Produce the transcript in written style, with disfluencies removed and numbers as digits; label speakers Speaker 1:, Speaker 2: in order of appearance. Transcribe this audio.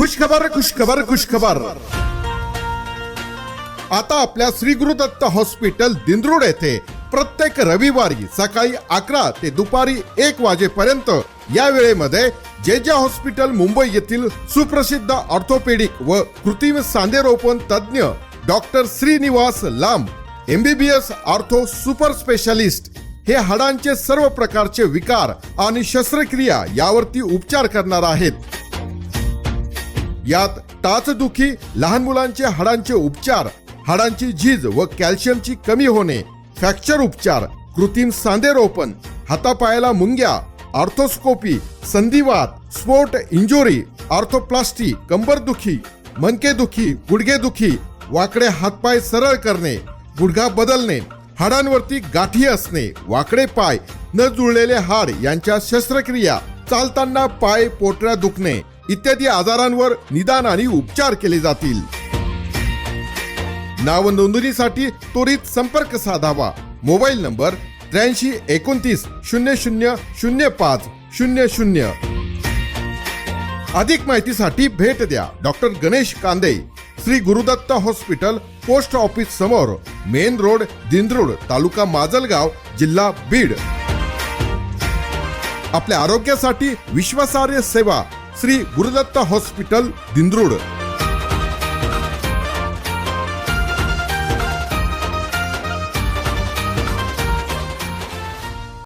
Speaker 1: खुशखबर खुशखबर खुशखबर। आता आपल्या श्री गुरुदत्त हॉस्पिटल दिंद्रुड येथे प्रत्येक रविवारी सकाळी 11 ते दुपारी 1 वाजेपर्यंत या वेळेमध्ये जे हॉस्पिटल मुंबई येथील सुप्रसिद्ध ऑर्थोपेडिक व कृत्रिम सांधेरोपण तज्ञ डॉक्टर श्रीनिवास लांब MBBS ऑर्थो सुपर स्पेशालिस्ट हे हाडांचे सर्व प्रकारचे विकार आणि शस्त्रक्रिया यावरती उपचार करणार आहेत। यात टाचदुखी, लहान मुलांचे हाडांचे उपचार, हाडांची झीज व कॅल्शियमची कमी होणे, फ्रॅक्चर उपचार, कृत्रिम सांधेरोपण, हातापायाला मुंग्या, ऑर्थोस्कोपी, संधिवात, स्पोर्ट इंजुरी, ऑर्थोप्लास्टी, कंबरदुखी, मनकेदुखी, गुडघेदुखी, वाकडे हातपाय सरळ करणे, गुडघा बदलणे, हाडांवरती गाठी असणे, वाकडे पाय, न जुळलेले हाड यांच्या शस्त्रक्रिया, चालताना पाय पोटऱ्या दुखणे इत्यादी आजारांवर निदान आणि उपचार केले जातील। नाव नोंदणीसाठी त्वरित संपर्क साधावा। Mobile number 83 29 00 05 00। अधिक माहितीसाठी भेट द्या doctor Ganesh Kande, Shri Gurudatt hospital, post office समोर, मेन रोड, दिंद्रुड, तालुका माजलगाव, जिल्हा बीड। आपल्या आरोग्यासाठी विश्वासार्ह सेवा, श्री गुरुदत्त हॉस्पिटल, दिंद्रुड।